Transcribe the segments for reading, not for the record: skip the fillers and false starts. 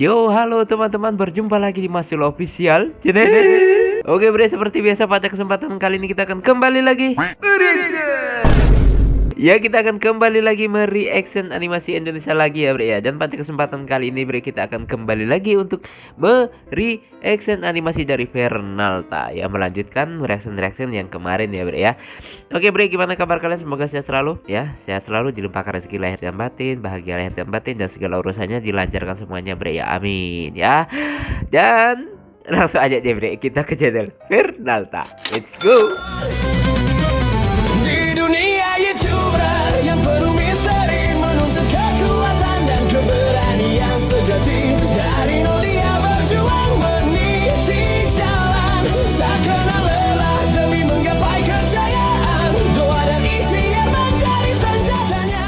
Yo, halo teman-teman, berjumpa lagi di Masil Official Channel. Oke bre, seperti biasa pada kesempatan kali ini kita akan kembali lagi ya, kita akan kembali lagi mereaction animasi Indonesia lagi ya bre ya. Dan pada kesempatan kali ini bre, kita akan kembali lagi untuk mereaction animasi dari Fernalta ya, melanjutkan reaction yang kemarin ya bre ya. Oke bre, gimana kabar kalian? Semoga sehat selalu ya, sehat selalu, dilimpahkan rezeki lahir dan batin, bahagia lahir dan batin, dan segala urusannya dilancarkan semuanya bre ya, amin ya. Dan langsung aja deh bre, kita ke channel Fernalta, let's go. Di dunia YouTuber yang penuh misteri, menuntut kekuatan dan keberanian sejati. Dari nol dia berjuang meniti jalan, tak kenal lelah demi menggapai kejayaan. Doa dan ikhtiar menjadi senjatanya.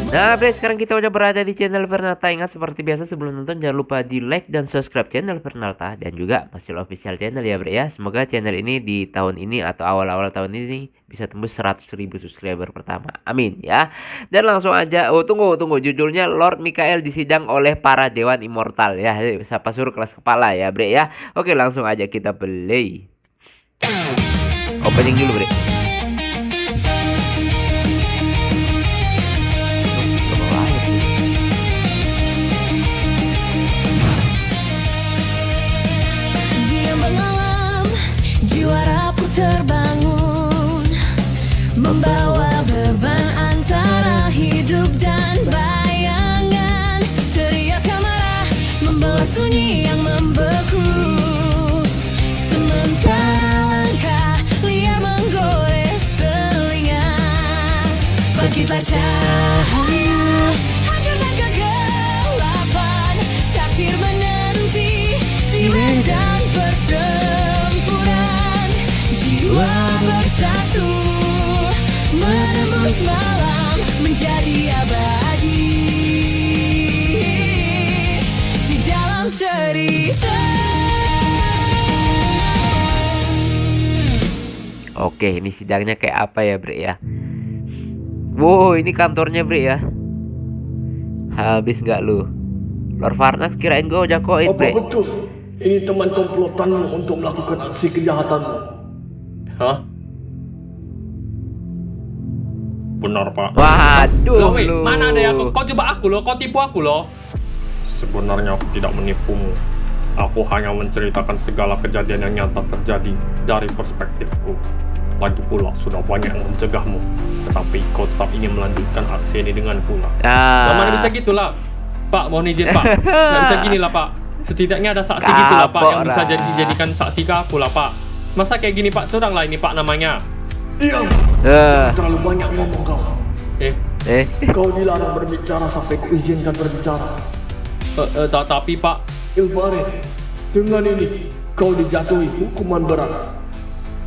Nah bre, sekarang kita udah berada di channel Fernalta. Ingat, seperti biasa sebelum nonton jangan lupa di like dan subscribe channel Fernalta, dan juga Masil Official Channel ya bre ya. Semoga channel ini di tahun ini atau awal-awal tahun ini bisa tembus 100.000 subscriber pertama, amin ya. Dan langsung aja, tunggu judulnya Lord Mikael disidang oleh para dewan immortal ya, siapa suruh kelas kepala ya bre ya. Oke, langsung aja kita play. Opening dulu bre. Dia mengalam, jiwa rapuh terbangun, membawa beban antara hidup dan bayangan. Teriak amarah membelah sunyi yang membeku, sementara langkah liar menggores telinga. Bangkitlah cahaya, hancurkan kegelapan, takdir menanti di medan pertempuran. Jiwa bersatu menembus malam menjadi abadi di dalam cerita. Oke, ini sidangnya kayak apa ya bre ya. Wow, ini kantornya bre ya. Habis nggak lu? Lord Farnax kirain gue udah koin Apa bre. betul ini teman komplotanmu untuk melakukan aksi kejahatanmu? Hah? Benar pak. Waduh Loh, weh, lu. mana ada yang kau coba aku loh, kau tipu aku loh. Sebenarnya aku tidak menipumu. Aku hanya menceritakan segala kejadian yang nyata terjadi dari perspektifku. Lagi pula sudah banyak yang mencegahmu, tetapi kau tetap ingin melanjutkan aksi ini dengan pula. Ah. Mana bisa gitulah, Pak. Mohon izin Pak. Nggak bisa gini lah Pak. Setidaknya ada saksi gitu lah Pak, yang bisa dijadikan saksi ke aku lah Pak. Masa kayak gini Pak, curang lah ini Pak namanya. Diam! Eh. Jangan terlalu banyak ngomong kau. Kau dilarang berbicara sampai kuizinkan berbicara. Tapi Pak, Ilvarin, dengan ini kau dijatuhi hukuman berat.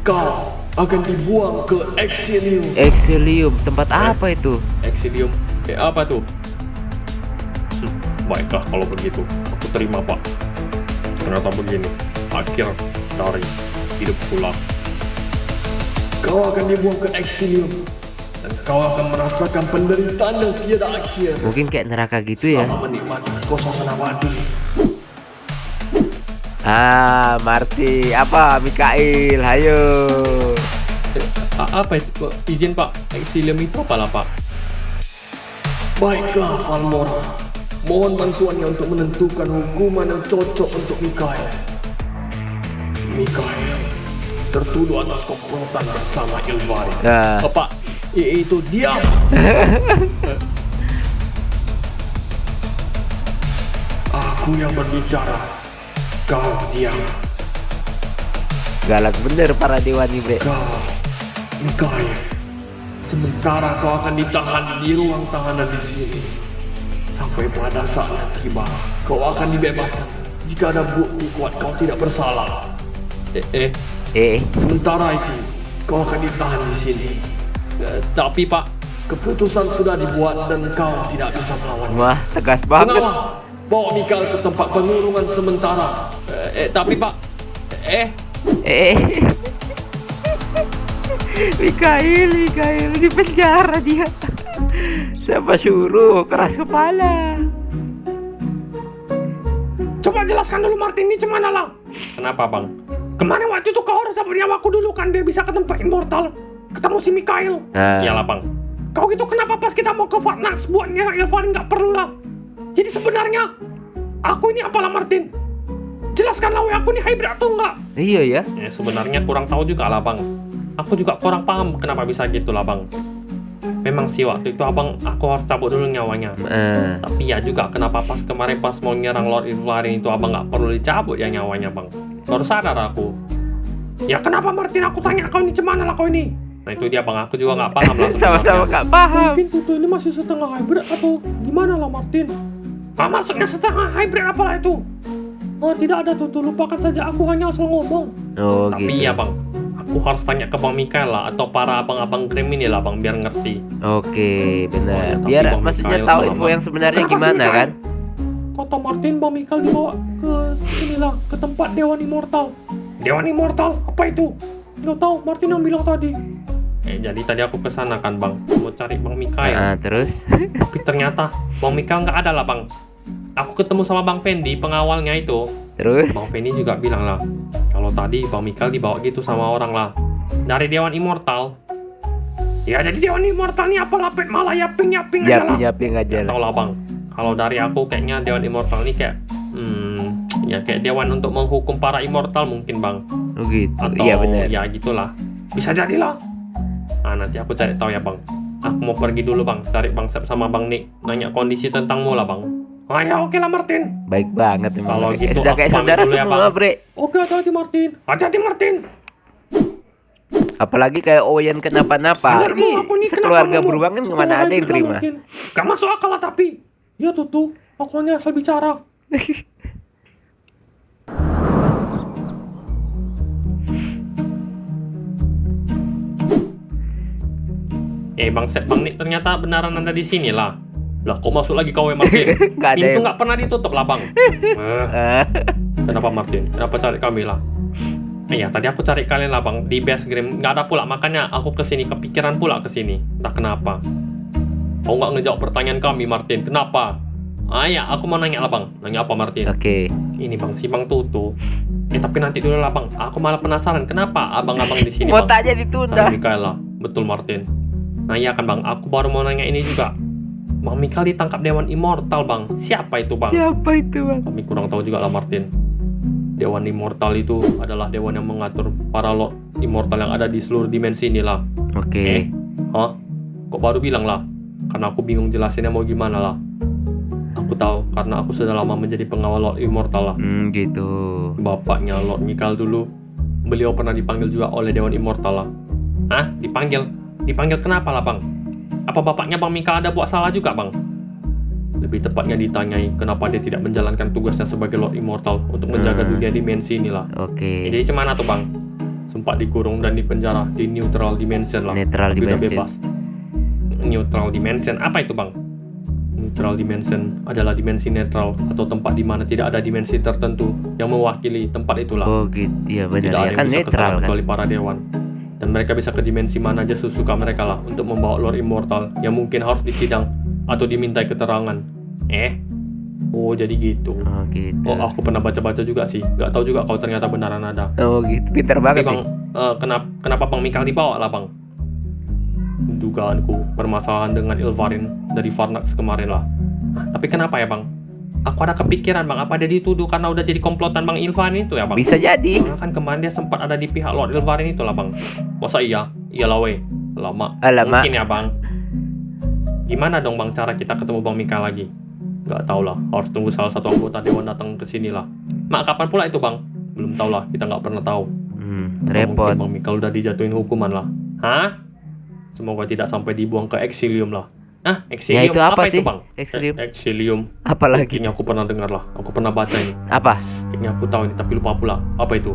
Kau akan dibuang ke Exilium. Exilium, tempat apa itu? Exilium. Apa tuh? Baiklah kalau begitu, aku terima Pak. Ternyata begini, akhir dari hidup pula. Kau akan dibuang ke Exilium, dan kau akan merasakan penderitaan yang tiada akhir. Mungkin kayak neraka gitu ya. Selama menikmati kekosongan abadi. Ah, Marty, apa Mikael, hayo. Apa itu? Izin Pak, Exilium itu apalah Pak? Baiklah Valmora, mohon bantuannya untuk menentukan hukuman yang cocok untuk Mikael. Mikael tertuduh atas komplotan bersama Ilvarin. Nah, Pak, itu Diam! Aku yang berbicara, kau diam. galak bener para dewa nih bre. Kau, Mikael, sementara kau akan ditahan di ruang tahanan di sini. Sampai pada saat tiba, kau akan dibebaskan jika ada bukti kuat kau tidak bersalah. Sementara itu, kau akan ditahan di sini. Tapi Pak, Keputusan sudah dibuat dan kau tidak bisa melawan. Wah, tegas banget. Pengawal, bawa Mikael ke tempat pengurungan sementara. tapi Pak, Mikael di penjara dia. Siapa suruh, keras kepala. Coba jelaskan dulu Martin, ini cemana lah? Kenapa bang? Kemarin waktu itu kau harus sabun nyawaku dulu kan biar bisa ke tempat immortal. Ketemu si Mikhail. Iyalah bang. Kau gitu kenapa pas kita mau ke Farnax buat nyerang Ilvarin nggak perlu lah. Jadi sebenarnya aku ini apalah Martin? Jelaskanlah aku ini hybrid atau enggak? Iya ya. Sebenarnya kurang tahu juga lah bang. Aku juga kurang paham kenapa bisa gitu lah bang. Memang sih waktu itu aku harus cabut dulu nyawanya. Tapi ya juga kenapa pas kemarin pas mau nyerang Lord Ilvarin itu abang nggak perlu dicabut ya nyawanya bang. Baru sadar aku. Ya kenapa Martin aku tanya kau ini cemana lah kau ini? Nah itu dia bang, aku juga nggak paham lah sebenarnya. Sama-sama nggak paham. Mungkin Tutu ini masih setengah hybrid atau gimana lah Martin? Maksudnya setengah hybrid apalah itu? Tidak ada Tutu, lupakan saja, aku hanya asal ngomong. Oh Tapi gitu. iya bang, aku harus tanya ke Bang Mikhail lah atau para abang-abang krim ini lah bang biar ngerti. Oke, benar. Oh, ya, tapi Biar Bang maksudnya Mikhail tahu lama. info yang sebenarnya Kenapa gimana sih, kan? Kata Martin, Bang Mikhail dibawa ke sinilah, ke tempat Dewan Immortal. Dewan Immortal? Apa itu? Nggak tahu, Martin yang bilang tadi. Jadi tadi aku kesana kan bang, mau cari Bang Mikhail. Terus? Tapi ternyata Bang Mikhail nggak ada lah bang. Aku ketemu sama Bang Fendi, pengawalnya itu. Terus? Bang Fendi juga bilang lah, kalau tadi Bang Mikhail dibawa gitu sama orang lah. Dari Dewan Immortal. Ya jadi Dewan Immortal ini apa lapet malah yaping-yaping aja lah. Yaping aja Tau lah. lah bang, kalau dari aku kayaknya Dewan Immortal ini kayak ya kayak dewan untuk menghukum para immortal mungkin bang. Oh gitu. Atau Iya benar. ya gitulah. Bisa jadilah. Nanti aku cari tahu ya bang. Aku mau pergi dulu bang, cari Bang Sep sama Bang Nick, nanya kondisi tentangmu lah bang. Ya oke lah Martin. Baik banget memang. Kalau gitu, sudah aku kayak pamit saudara dulu ya, semua, Bang. Bre. Oke, hati-hati Martin. Hati-hati Martin. Apalagi kayak Oyen kenapa-napa. Bener, Bu, aku ini Sekeluarga kenapa, Bu? beruang kan Setelah kemana ada yang hybrid lah, terima. Martin. Gak masuk akal lah tapi. Ya Tutu, aku hanya asal bicara. Bang Sep, Bang Nick ternyata benaran anda di sini lah. Lah kok masuk lagi kau Martin? Nggak ada Pintu yang- nggak pernah ditutup lah bang. Kenapa Martin? Kenapa cari kami lah? Iya tadi aku cari kalian lah bang di base game nggak ada pula, makanya aku kesini, kepikiran pula kesini. Entah kenapa. Kau nggak ngejawab pertanyaan kami Martin? Kenapa? Ya aku mau nanya lah bang. Nanya apa Martin? Oke. Ini bang si Bang Tutu. Tapi nanti dulu lah bang. Aku malah penasaran kenapa abang-abang di sini Mau bang. tanya ditunda. Saya Mikhail lah. Betul Martin. Nah iya kan bang, aku baru mau nanya ini juga. Bang Mikhail ditangkap Dewan Immortal bang. Siapa itu bang? Siapa itu, Bang? Kami kurang tahu juga lah Martin. Dewan Immortal itu adalah dewan yang mengatur para Lord Immortal yang ada di seluruh dimensi ini lah. Oke. Kok baru bilang lah? Karena aku bingung jelasinnya mau gimana lah. Aku tahu karena aku sudah lama menjadi pengawal Lord Immortal lah. Gitu. Bapaknya Lord Mikhail dulu, beliau pernah dipanggil juga oleh Dewan Immortal lah. Dipanggil? Dipanggil kenapa lah bang? Apa bapaknya Bang Mikhail ada buat salah juga bang? Lebih tepatnya ditanyai kenapa dia tidak menjalankan tugasnya sebagai Lord Immortal untuk menjaga dunia dimensi inilah. Oke. Jadi cemana tuh bang? Sempat dikurung dan dipenjara di Neutral Dimension lah. Neutral Tapi udah Dimension. bebas. Neutral Dimension apa itu bang? Neutral Dimension adalah dimensi netral atau tempat di mana tidak ada dimensi tertentu yang mewakili tempat itulah. Oh gitu. Iya benar Tidak ya ada yang kan bisa netral kesana kan. kecuali para dewan. Dan mereka bisa ke dimensi mana aja sesuka mereka lah untuk membawa Lord Immortal yang mungkin harus disidang atau dimintai keterangan. Oh jadi gitu. Oh gitu. Aku pernah baca-baca juga sih. Gak tahu juga kalau ternyata benaran ada. Oh gitu. Pintar Tapi banget bang, nih. kenapa Bang Mikhail dibawa lah bang? Dugaanku permasalahan dengan Ilvarin dari Farnax kemarin lah. Tapi kenapa ya bang? Aku ada kepikiran bang, apa dia dituduh karena udah jadi komplotan Bang Ilvarin itu ya bang? Bisa jadi. Karena kan kemarin dia sempat ada di pihak Lord Ilvarin itu lah bang. Masa iya? Iyalah weh. Lama. Alamak. Mungkin ya bang. Gimana dong bang cara kita ketemu Bang Mikhail lagi? Gak tau lah. Harus tunggu salah satu anggota dewan datang ke sini lah. Kapan pula itu bang? Belum tau lah. Kita nggak pernah tahu. Atau Repot. mungkin Bang Mikhail udah dijatuhin hukuman lah. Semoga tidak sampai dibuang ke Exilium lah. Exilium? Ya itu apa sih? itu bang? Exilium. Exilium. Apalagi? Kayaknya aku pernah dengar lah. Aku pernah baca ini. Apa? Kayaknya aku tahu ini tapi lupa pula. Apa itu?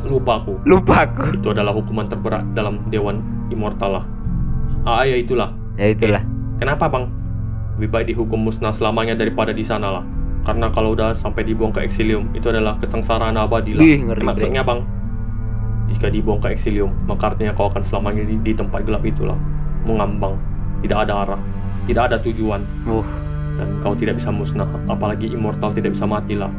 Lupa aku. Lupa aku. Itu adalah hukuman terberat dalam Dewan Immortal lah. Ya itulah. Ya itulah. Kenapa bang? Lebih baik dihukum musnah selamanya daripada di sana lah. Karena kalau udah sampai dibuang ke Exilium, itu adalah kesengsaraan abadi lah. Wih, ngeri, Maksudnya bang, jika dibuang ke Exilium, maka artinya kau akan selamanya di tempat gelap itulah. Mengambang, tidak ada arah, tidak ada tujuan. Dan kau tidak bisa musnah, apalagi immortal tidak bisa mati lah.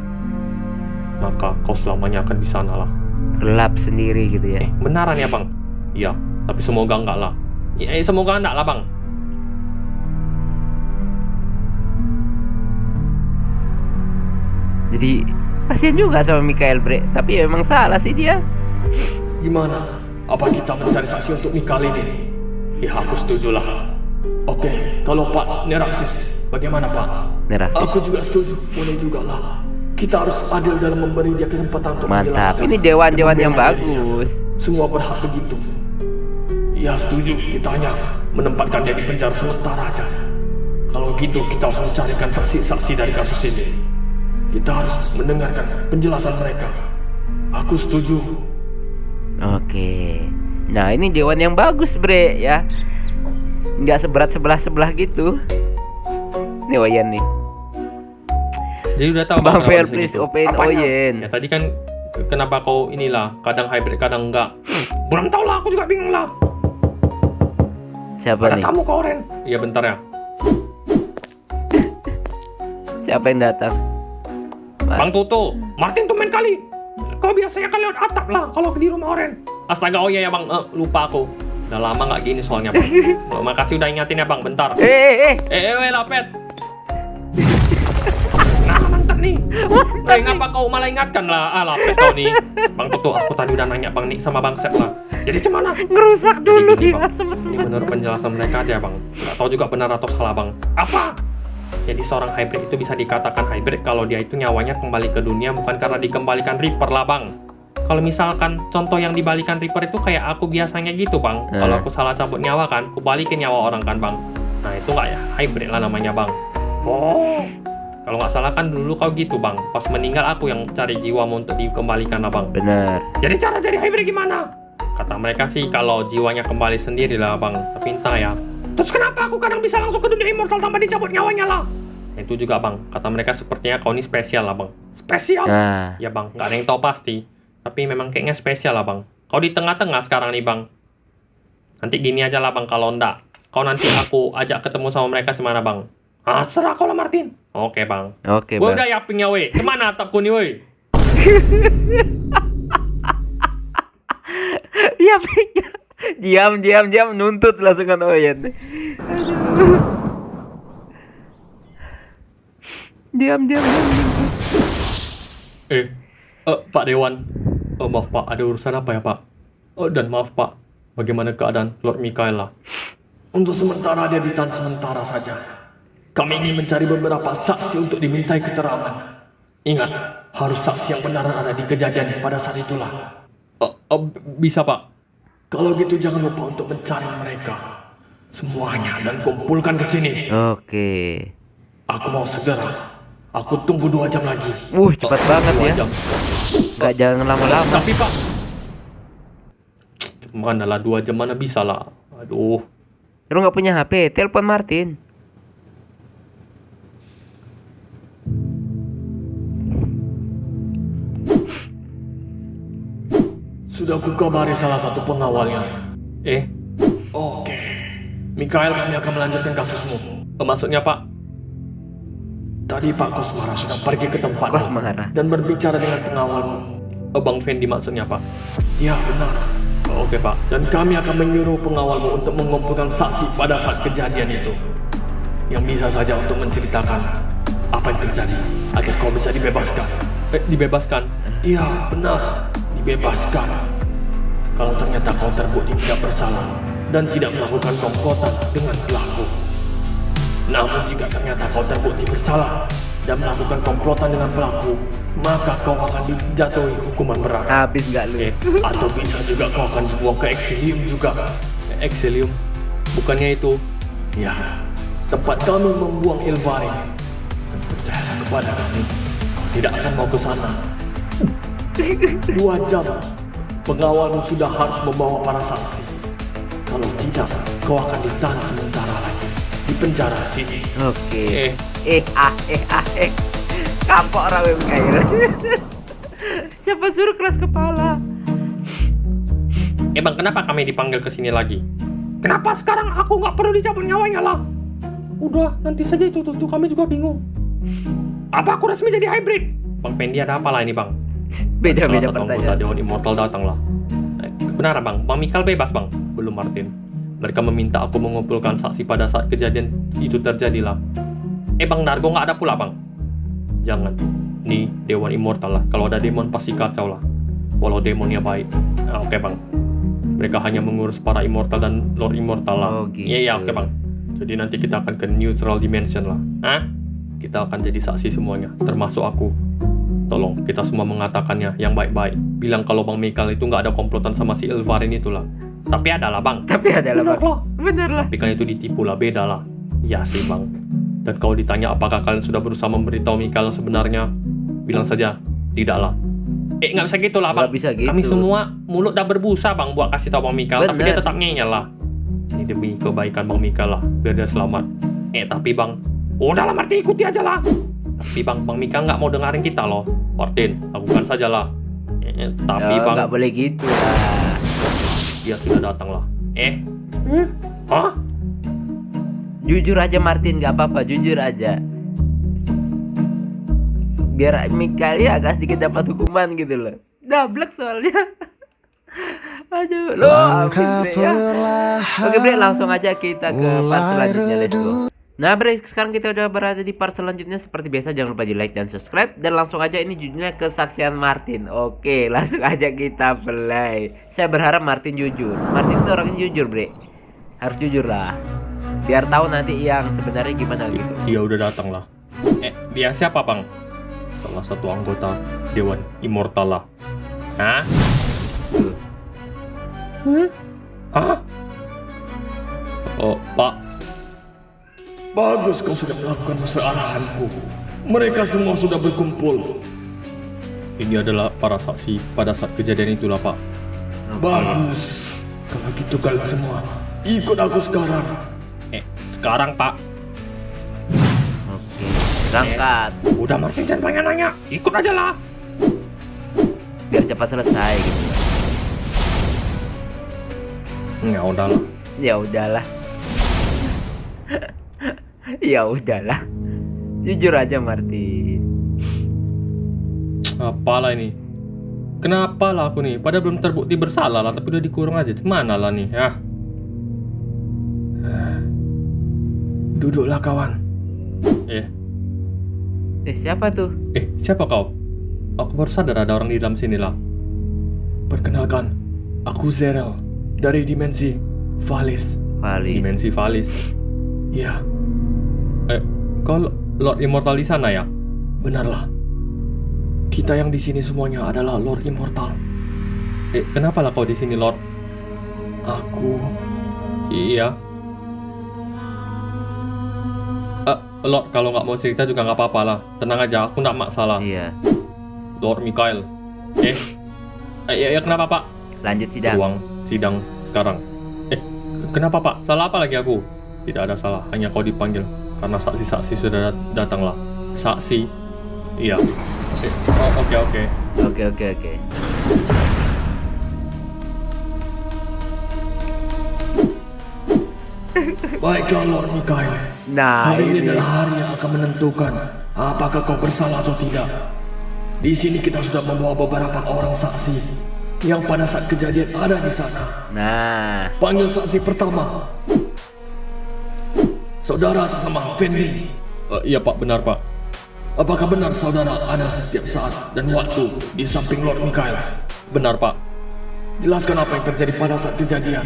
maka kau selamanya akan di sana lah. Gelap sendiri gitu ya. Benaran ya bang? Iya, tapi semoga enggak lah. Semoga enggak lah bang. Jadi kasihan juga sama Mikael bre. Tapi ya emang salah sih dia. Gimana? Apa kita mencari saksi untuk Mikael ini? Ya aku setuju lah. Oke, kalau Pak Neraksis, bagaimana Pak? Nerasis. Aku juga setuju, boleh juga lah. Kita harus adil dalam memberi dia kesempatan untuk Mantap. menjelaskan. Ini dewan-dewan dan yang membela dirinya. bagus. Semua berhak begitu. Ya setuju, kita hanya menempatkan dia di penjara sementara aja. Kalau gitu kita harus mencarikan saksi-saksi dari kasus ini. Kita harus mendengarkan penjelasan mereka. Aku setuju. Oke. Nah ini dewan yang bagus bre ya. Nggak seberat sebelah gitu. Nih Oyen nih. Jadi udah tahu Bang kenapa Fel bisa please gitu? open Apanya? Oyen. Ya tadi kan kenapa kau inilah kadang hybrid kadang enggak. Belum tahu lah, aku juga bingung lah. Siapa Ada nih? tamu kau Ren? Iya bentar ya. Siapa yang datang? Bang Toto, Martin tuh main kali. Kau biasanya kan lewat atap lah kalau di rumah Oren. Astaga, oh iya ya bang, lupa aku. Udah lama nggak gini soalnya bang. Makasih udah ingatin ya bang, bentar. Lapet. Nah mantap nih. Ngapa kau malah ingatkan lah? Lapet kau nih. Bang Toto, aku tadi udah nanya bang Nik sama bang Sep lah. Jadi cemana? Ngerusak dulu Jadi gini, dia Bang. Ini sempet-sempet. menurut penjelasan mereka aja bang. Gak tahu juga benar atau salah bang. Apa? Jadi seorang hybrid itu bisa dikatakan hybrid kalau dia itu nyawanya kembali ke dunia bukan karena dikembalikan Reaper lah bang. Kalau misalkan contoh yang dibalikan Reaper itu kayak aku biasanya gitu bang. Kalau aku salah cabut nyawa kan, aku balikin nyawa orang kan bang. Nah itu nggak ya hybrid lah namanya bang. Oh, kalau nggak salah kan dulu kau gitu bang. Pas meninggal aku yang cari jiwamu untuk dikembalikan lah bang. Bener. Jadi cara jadi hybrid gimana? Kata mereka sih kalau jiwanya kembali sendiri lah bang. Tapi entah ya. Terus kenapa aku kadang bisa langsung ke dunia immortal tanpa dicabut nyawanya lah? Itu juga bang. Kata mereka sepertinya kau ini spesial lah bang. Spesial? Nah, Ya bang, nggak ada yang tahu pasti. Tapi memang kayaknya spesial lah bang. Kau di tengah-tengah sekarang nih bang. Nanti gini aja lah bang kalau ndak. Kau nanti aku ajak ketemu sama mereka cemana bang? Serah kau lah Martin. Oke bang. oke Woi bang. udah yapingnya woi. Kemana atapku nih woi? Iya, diam nuntut langsung kan Oyen. Diam. Pak Dewan. Maaf Pak, ada urusan apa ya Pak? Dan maaf Pak, bagaimana keadaan Lord Mikaela? Untuk sementara dia ditahan sementara saja. Kami ingin mencari beberapa saksi untuk dimintai keterangan. Ingat, harus saksi yang benar ada di kejadian pada saat itulah. Bisa Pak. Kalau gitu jangan lupa untuk mencari mereka semuanya dan kumpulkan ke sini. Oke. Aku mau segera. Aku tunggu 2 jam lagi. Cepat banget 2 ya. jam. Nggak jangan lama-lama. Tapi Pak, mana lah 2 jam mana bisa lah. Aduh. Lu nggak punya HP? Telepon Martin. Sudah kukabari salah satu pengawalnya. Oke. Mikael, kami akan melanjutkan kasusmu. Maksudnya Pak? Tadi Pak Kosmara sudah pergi ke tempatmu Kosmara. dan berbicara dengan pengawalmu. Bang Fendi maksudnya Pak? Ya benar. Oke Pak. Dan kami akan menyuruh pengawalmu untuk mengumpulkan saksi pada saat kejadian itu. Yang bisa saja untuk menceritakan apa yang terjadi agar kau bisa dibebaskan. Dibebaskan? Iya benar, dibebaskan. Kalau ternyata kau terbukti tidak bersalah dan tidak melakukan komplotan dengan pelaku. Namun jika ternyata kau terbukti bersalah dan melakukan komplotan dengan pelaku, maka kau akan dijatuhi hukuman berat. Habis nggak lu? Atau bisa juga kau akan dibuang ke eksilium juga. Exilium? Bukannya itu? Ya, tempat kami membuang Ilvari. Dan percayalah kepada kami, kau tidak akan mau ke sana. 2 jam, pengawalmu sudah harus membawa para saksi. Kalau tidak, kau akan ditahan sementara lagi di penjara sini. Oke. Kapok rawe Mikael. Siapa suruh keras kepala? Bang, kenapa kami dipanggil ke sini lagi? Kenapa sekarang aku nggak perlu dicabut nyawanya lah? Udah, nanti saja itu kami juga bingung. Apa aku resmi jadi hybrid? Bang Fendi ada apa lah ini bang? Beda-beda Salah satu anggota pertanyaan. Dewan Immortal datanglah. Benar bang, Bang Mikal bebas bang. Belum Martin. Mereka meminta aku mengumpulkan saksi pada saat kejadian itu terjadilah. Bang Dargo nggak ada pula bang. Jangan. Nih Dewan Immortal lah. Kalau ada demon pasti kacau lah. Walau demonnya baik. Oke bang. Mereka hanya mengurus para immortal dan Lord Immortal lah. Oh, gitu. Iya oke bang. Jadi nanti kita akan ke neutral dimension lah. Hah? Kita akan jadi saksi semuanya, termasuk aku. Tolong kita semua mengatakannya yang baik-baik. Bilang kalau Bang Mikal itu nggak ada komplotan sama si Elvarin itulah. Tapi adalah bang. Tapi adalah Bener bang. lah. Bener lah. Tapi kan itu ditipu lah, beda lah. Ya sih bang. Dan kalau ditanya apakah kalian sudah berusaha memberitahu Mikal yang sebenarnya, bilang saja tidaklah. Nggak bisa gitu lah bang. Nggak bisa gitu. Kami semua mulut dah berbusa bang buat kasih tahu Bang Mikal, tapi dia Bener. tetap ngeyel lah. Ini demi kebaikan Bang Mikal lah, biar dia selamat. Tapi bang, udahlah Martin, ikuti aja lah. Tapi bang, Bang Mikal nggak mau dengerin kita loh. Martin, lakukan saja lah. Tapi Ya, bang, nggak boleh gitu lah. dia sudah datang lah. Hah? Jujur aja Martin, nggak apa-apa, jujur aja. Biar Mikal ya agak sedikit dapat hukuman gitu loh. Dablek soalnya. Aduh, lo habis Bre ya. Oke Bre, langsung aja kita ke part selanjutnya, let's go. Nah Bre, sekarang kita udah berada di part selanjutnya. Seperti biasa jangan lupa di like dan subscribe. Dan langsung aja ini judulnya kesaksian Martin. Oke, langsung aja kita play. Saya berharap Martin jujur. Martin itu orangnya jujur Bre. Harus jujur lah. Biar tahu nanti yang sebenarnya gimana gitu. Dia udah datang lah. Dia siapa bang? Salah satu anggota Dewan Immortal lah. Hah? Tuh. Hah? Oh, Pak. Bagus kau sudah melakukan sesuai arahanku. Mereka semua sudah berkumpul. Ini adalah para saksi pada saat kejadian itulah, Pak. Bagus. Kalau gitu kalian semua ikut aku sekarang. Sekarang, Pak. Oke, berangkat. Udah Martin, jangan banyak nanya. Ikut aja lah. Biar cepat selesai gitu. Ya udahlah. Ya udahlah. Ya udahlah. Jujur aja Martin. Apalah ini? Kenapa lah aku nih? Padahal belum terbukti bersalah lah, tapi udah dikurung aja. Mana lah nih, ya? Duduklah kawan. Siapa tuh? Siapa kau? Aku baru sadar ada orang di dalam sini lah. Perkenalkan, aku Zerel dari dimensi Valis. Valis. Dimensi Valis. Ya, Kau Lord Immortal di sana ya? benarlah. Kita yang di sini semuanya adalah Lord Immortal. Kenapa lah kau di sini, Lord? Aku Iya. Lord, kalau nggak mau cerita juga nggak apa-apa lah. Tenang aja, aku nggak masalah. Iya. Lord Mikhail. Kenapa Pak? Lanjut sidang. Ruang sidang sekarang. Kenapa Pak? Salah apa lagi aku? Tidak ada salah, hanya kau dipanggil karena saksi-saksi sudah datang lah. Saksi? Iya. Oke. Oke. baiklah Lord Mikhail. Nah, Hari ini adalah hari yang akan menentukan apakah kau bersalah atau tidak. Di sini kita sudah membawa beberapa orang saksi yang pada saat kejadian ada di sana. Nah, Panggil saksi pertama, saudara atas nama Fendi. Iya Pak, benar Pak. Apakah benar saudara ada setiap saat dan waktu di samping Lord Mikhail? Benar Pak. Jelaskan apa yang terjadi pada saat kejadian.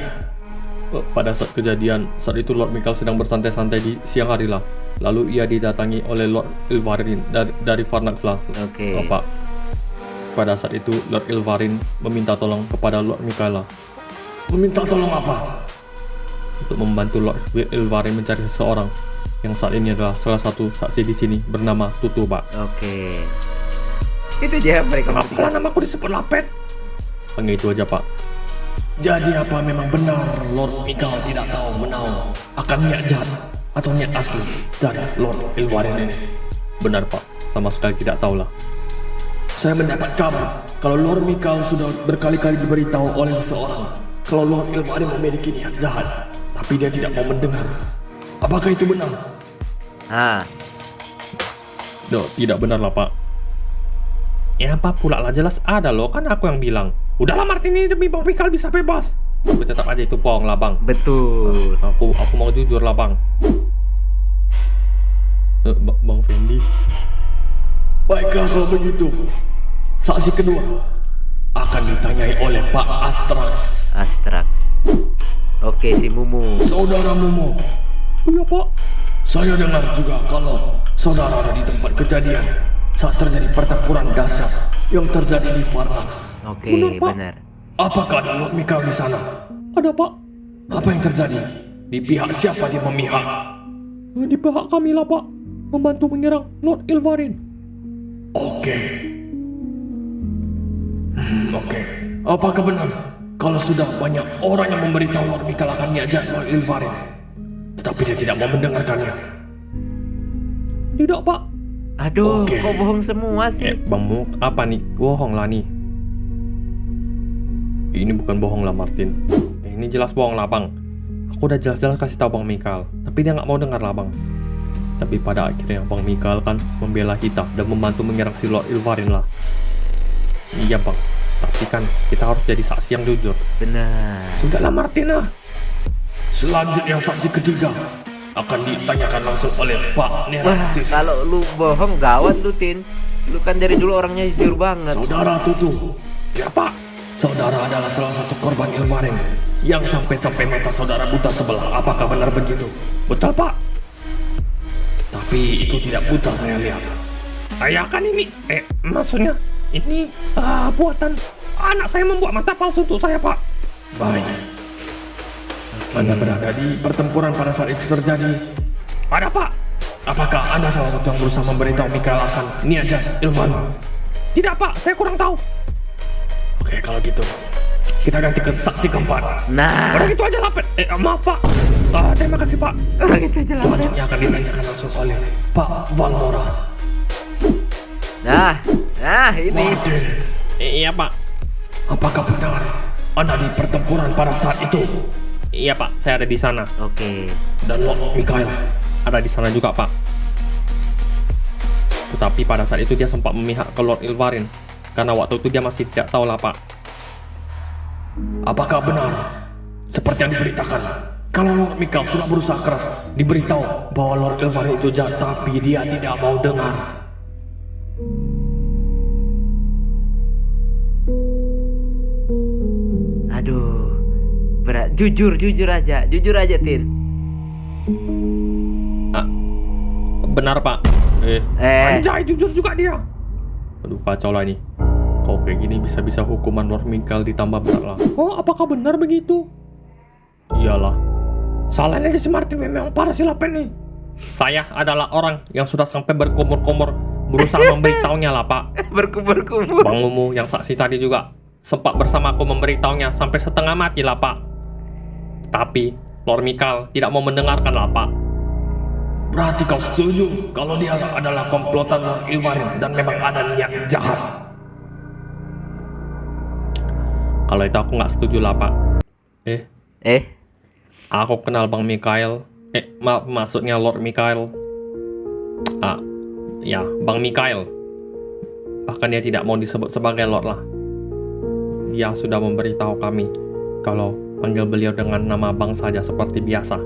Pada saat kejadian, saat itu Lord Mikhail sedang bersantai-santai di siang hari lah. Lalu ia didatangi oleh Lord Ilvarin dari Varnax lah. Oke. Pak. Pada saat itu Lord Ilvarin meminta tolong kepada Lord Mikhail lah Meminta tolong apa? untuk membantu Lord Ilvarin mencari seseorang yang saat ini adalah salah satu saksi di sini bernama Tutu, Pak. Oke. Itu dia mereka. Kenapa namaku disebut Lapet? Hanya itu aja, Pak. Jadi apa memang benar Lord Mikhail tidak tahu menahu akan niat jahat atau niat asli dari Lord Ilvarin ini? Benar, Pak. Sama sekali tidak tahu lah. Saya mendapat kabar kalau Lord Mikhail sudah berkali-kali diberitahu oleh seseorang kalau Lord Ilvarin memiliki niat jahat, tapi dia tidak mau mendengar. Apakah itu benar? Ah, Tidak benar lah, Pak. Ya apa pula lah, jelas ada loh, kan aku yang bilang. Udahlah Martin, ini demi Bang Mikal bisa bebas. Tapi tetap aja itu bohong lah bang. Betul. Aku mau jujur lah bang. Bang Fendi. Baiklah kalau begitu. Saksi kedua akan ditanyai oleh Pak Astrax. Astrax. Oke, si Mumu. Saudara Mumu, Iya pak. saya dengar juga kalau saudara ada di tempat kejadian saat terjadi pertempuran dahsyat yang terjadi di Farnax. Oke, Benar, Pak. benar. Apakah ada Lord Mikal di sana? Ada pak. Apa yang terjadi? Di pihak siapa dia memihak? Di pihak kami lah pak. Membantu menyerang Lord Ilvarin. Oke. Oke. Apakah benar kalau sudah banyak orang yang memberitahu Lord Mikal akan niat Lord Ilvarin, tetapi dia tidak mau mendengarkannya? Tidak pak. Aduh, Oke. kok bohong semua sih? Bang Muk, apa nih? Bohong lah nih. Ini bukan bohong lah Martin. Ini jelas bohong lah bang. Aku udah jelas-jelas kasih tahu Bang Mikal, tapi dia nggak mau dengar lah bang. Tapi pada akhirnya Bang Mikal kan membela kita dan membantu menyerang si Lord Ilvarin lah. Iya bang, tapi kan kita harus jadi saksi yang jujur. Benar. Sudahlah Martina. Selanjutnya saksi ketiga akan ditanyakan langsung oleh Pak Wah, Neraksis. kalau lu bohong gawat lu, Tin. Lu kan dari dulu orangnya jujur banget. Saudara Tutu. Ya Pak. Saudara adalah salah satu korban Ilvarin yang sampai mata saudara buta sebelah. Apakah benar begitu? Betul pak. Tapi itu tidak buta saya lihat. Ayah kan ini, maksudnya ini buatan anak saya membuat mata palsu untuk saya pak. Baik. Anda berada di pertempuran pada saat itu terjadi. Ada pak. Apakah Anda salah satu yang berusaha memberitahu Mikael akan niat Ilvarin? Tidak pak, saya kurang tahu. Oke, kalau gitu kita ganti ke saksi keempat. Nah, Udah gitu aja lah Pet. Maaf pak. Terima kasih pak. orang itu jelas. Selanjutnya akan ditanyakan langsung oleh Pak Valmora. Nah, ini. Martin, Iya pak. apakah benar Anda di pertempuran pada saat itu? Iya pak, saya ada di sana. Oke. Dan Lord Mikael? Ada di sana juga pak. Tetapi pada saat itu dia sempat memihak ke Lord Ilvarin. Karena waktu itu dia masih tidak tahu lah pak. Apakah benar seperti yang diberitakan kalau Lord Mikael sudah berusaha keras diberitahu bahwa Lord Ilvarin itu jahat, tapi dia tidak mau dengar? Aduh. Berat. Jujur aja, Tin. Benar pak. Anjay, jujur juga dia. Aduh kacau lah ini. Kau kayak gini bisa-bisa hukuman Lord Mikael ditambah berat lah. Oh, apakah benar begitu? Iyalah. Salahnya si Martin memang parah si Lapen nih. Saya adalah orang yang sudah sampai berkumur-kumur berusaha memberitahunya lah pak. Berkumur-kumur. Bang Mumu yang saksi tadi juga sempat bersama aku memberitahunya sampai setengah mati lah pak. Tapi Lord Mikael tidak mau mendengarkan lah pak. Berarti kau setuju kalau dia adalah komplotan Lord Ilvarin dan memang ada niat jahat? Kalau itu aku nggak setuju lah pak. Eh, Aku kenal Bang Mikael. Maksudnya Lord Mikael. Ya, Bang Mikael. Bahkan dia tidak mau disebut sebagai Lord lah. Dia sudah memberitahu kami kalau panggil beliau dengan nama Bang saja seperti biasa.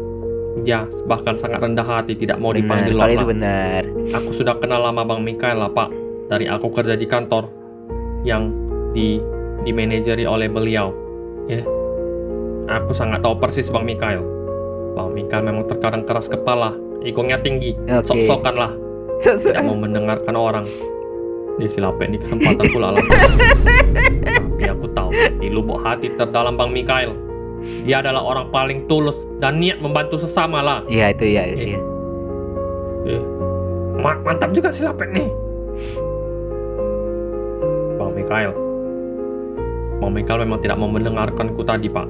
Dia bahkan sangat rendah hati tidak mau benar. dipanggil Kalau Lord itu lah. benar. Aku sudah kenal lama Bang Mikael lah pak. Dari aku kerja di kantor yang dimanajeri oleh beliau. Aku sangat tahu persis Bang Mikael. Bang Mikael memang terkadang keras kepala, egonya tinggi, Oke. sok-sokan lah, tidak mau mendengarkan orang. Dia silapen di kesempatan pula lah. Tapi aku tahu di lubuk hati terdalam Bang Mikael, dia adalah orang paling tulus dan niat membantu sesama lah. Iya, itu ya. Iya. Mantap juga silapen nih. Bang Mikael memang tidak mau mendengarkanku tadi pak.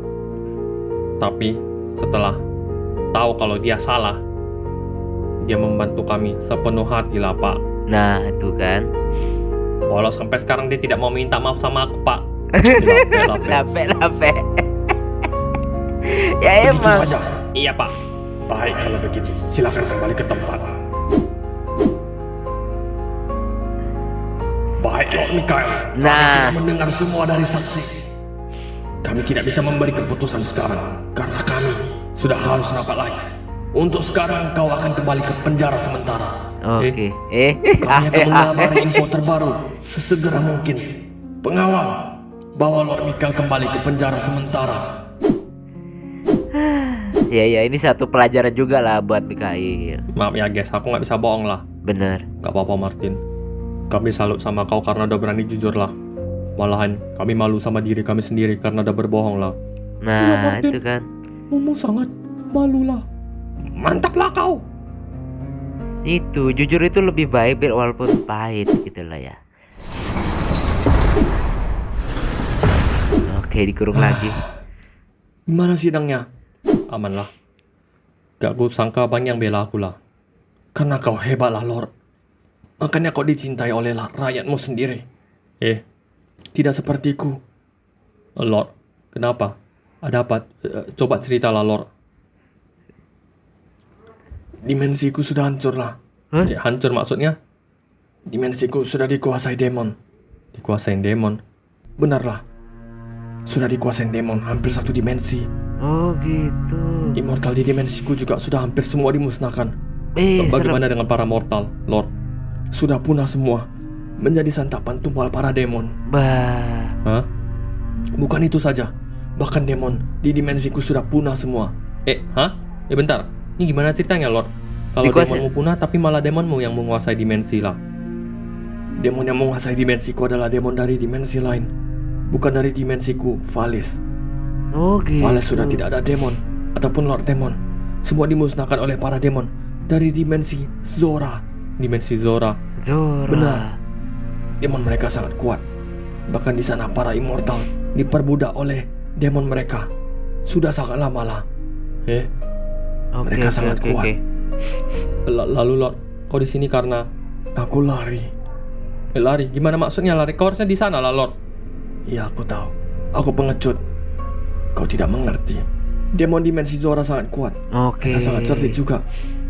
Tapi setelah tahu kalau dia salah, dia membantu kami sepenuh hati lah pak. Nah, itu kan. Walau sampai sekarang dia tidak mau minta maaf sama aku pak. Lape. Ya Begitu emang. saja. Iya pak. Baik kalau begitu, silakan kembali ke tempat. Baik Lord Mikael, kami Nah. sudah mendengar semua dari saksi. Kami tidak bisa memberi keputusan sekarang karena kami sudah harus rapat lagi. Untuk sekarang kau akan kembali ke penjara sementara. Oke. Kami akan mengamari info terbaru sesegera mungkin. Pengawal, bawa Lord Mikael kembali ke penjara sementara. Ya ini satu pelajaran juga lah buat Mikael. Maaf ya guys, aku nggak bisa bohong lah. Bener. Gak apa-apa Martin. Kami salut sama kau karena udah berani jujur lah. Malahan kami malu sama diri kami sendiri karena udah berbohong lah. Nah Martin. itu kan. Mumu sangat malu lah. Mantaplah kau. Itu jujur itu lebih baik biar walaupun pahit gitu lah ya. Oke dikurung lagi. Gimana sidangnya? Aman lah. Gak ku sangka bang yang bela aku lah. Karena kau hebatlah Lord. Makanya kau dicintai oleh rakyatmu sendiri. Tidak sepertiku. Lord, kenapa? Ada apa? Coba ceritalah Lord. Dimensiku sudah hancur lah. Hancur maksudnya? Dimensiku sudah dikuasai demon. Dikuasain demon. Benarlah. Sudah dikuasai demon hampir satu dimensi. Oh gitu. Immortal di dimensiku juga sudah hampir semua dimusnahkan. Bagaimana dengan para mortal, Lord? Sudah punah semua. Menjadi santapan tumpal para demon. Bah. Hah? Bukan itu saja. Bahkan demon di dimensiku sudah punah semua. Hah? Bentar. Ini gimana ceritanya, Lord? Kalau Dikuasai. demonmu punah, tapi malah demonmu yang menguasai dimensi lah. Demon yang menguasai dimensiku adalah demon dari dimensi lain. Bukan dari dimensiku, Valis. Oh gitu. Valis sudah tidak ada demon ataupun Lord Demon. Semua dimusnahkan oleh para demon dari dimensi Zora. Dimensi Zora. Zora. Benar. Demon mereka sangat kuat. Bahkan di sana para immortal diperbudak oleh demon mereka. Sudah sangat lama lah. Mereka sangat kuat. Lalu Lord, kau di sini karena Aku lari. lari? Gimana maksudnya lari? Kau harusnya di sana lah, Lord. Ya aku tahu. Aku pengecut. Kau tidak mengerti. Demon dimensi Zora sangat kuat. Oke. Mereka sangat cerdik juga.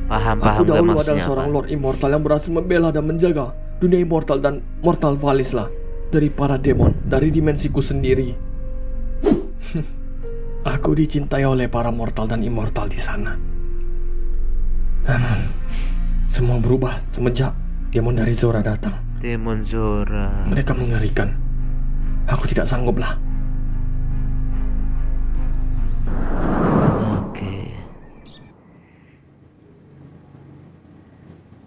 Paham Aku gak dahulu maksudnya adalah apa. seorang Lord Immortal yang berhasil membela dan menjaga dunia immortal dan mortal Valis lah dari para demon dari dimensiku sendiri. Aku dicintai oleh para mortal dan immortal di sana. Namun, semua berubah semenjak demon dari Zora datang. Demon Zora. Mereka mengerikan. Aku tidak sanggup lah. Oke.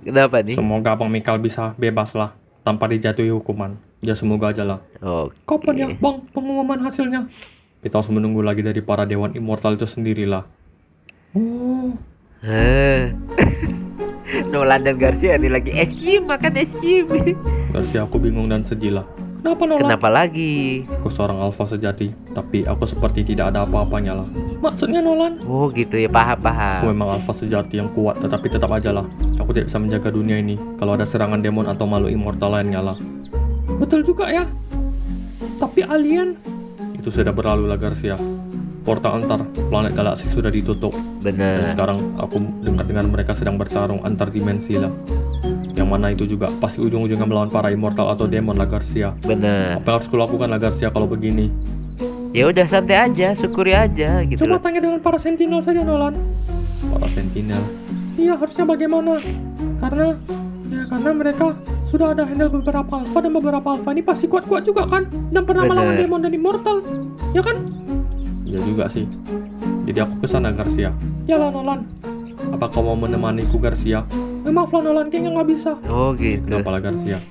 Kenapa nih? Semoga Bang Mikael bisa bebas lah tanpa dijatuhi hukuman. Ya semoga aja lah. Oke. Kapan ya Bang pengumuman hasilnya? Kita harus menunggu lagi dari para dewan immortal itu sendirilah. Nolan dan Garcia nih lagi es krim, makan es krim. Garcia aku bingung dan sedih lah. Kenapa Nolan? Kenapa lagi? Aku seorang alpha sejati, tapi aku seperti tidak ada apa-apanya lah. Maksudnya Nolan? Oh gitu ya, Aku paham. memang alpha sejati yang kuat, tetapi tetap aja lah. Aku tidak bisa menjaga dunia ini kalau ada serangan demon atau makhluk immortal lainnya lah. Betul juga ya. Tapi alien itu sudah berlalu lah Garcia. Portal antar planet galaksi sudah ditutup. Dan Bener. sekarang aku dengar mereka sedang bertarung antar dimensi lah. Yang mana itu juga pasti ujung-ujungnya melawan para immortal atau demon lah Garcia. Bener. Apa yang harus kulakukan lah Garcia kalau begini? Ya udah santai aja, syukuri aja gitu Coba loh. tanya dengan para sentinel saja Nolan. Para sentinel? Iya harusnya bagaimana? Karena mereka sudah ada handle beberapa alpha dan beberapa alpha ini pasti kuat-kuat juga kan? Dan pernah Bener. melawan demon dan immortal. Ya kan? Iya juga sih. Jadi aku kesana Garcia. Yalah Nolan. Apa kau mau menemaniku Garcia? Maaf lah Nolan, kayaknya nggak bisa. Oh gitu. Kenapa lah Garcia?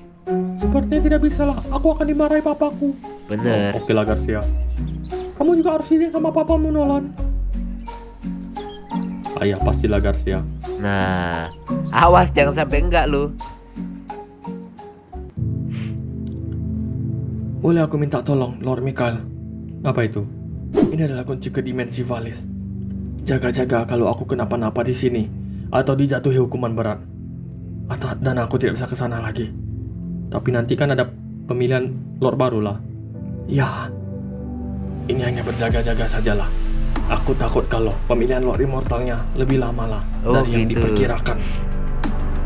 Sepertinya tidak bisa lah. Aku akan dimarahi papaku. Bener. Oke lah Garcia. Kamu juga harus izin sama papamu Nolan. Ayah pastilah Garcia. Nah, awas jangan sampai enggak lu. Boleh aku minta tolong, Lord Mikael? Apa itu? Ini adalah kunci ke dimensi Valis. Jaga-jaga kalau aku kenapa-napa di sini atau dijatuhi hukuman berat. Dan aku tidak bisa ke sana lagi. Tapi nanti kan ada pemilihan Lord baru lah. Ya, ini hanya berjaga-jaga sajalah. Aku takut kalau pemilihan Lord Immortalnya lebih lama lah Oh, dari yang gitu. diperkirakan.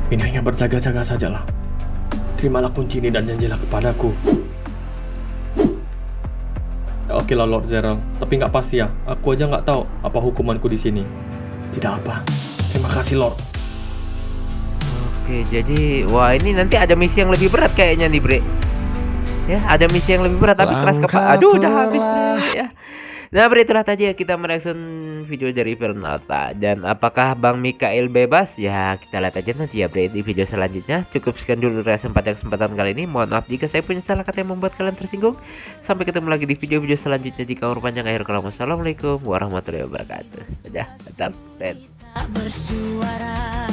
Ini hanya berjaga-jaga sajalah. terimalah kunci ini dan janjilah kepadaku. Oke lah Lord Zeral, tapi nggak pasti ya. Aku aja nggak tahu apa hukumanku di sini. Tidak apa. Terima kasih Lord. Oke, jadi wah ini nanti ada misi yang lebih berat kayaknya nih, Bre. Ya, ada misi yang lebih berat tapi keras kepala. Aduh, udah habis nih, ya. Nah, Bre, itulah tadi ya kita mereaction video dari Fernalta. Dan apakah Bang Mikael bebas? Ya, kita lihat aja nanti ya, Bre, di video selanjutnya. Cukup sekian dulu reaction pada kesempatan kali ini. Mohon maaf jika saya punya salah kata yang membuat kalian tersinggung. Sampai ketemu lagi di video-video selanjutnya. Jika umur panjang, akhir kalam. Wassalamualaikum warahmatullahi wabarakatuh. Dadah, tetap, bersuara.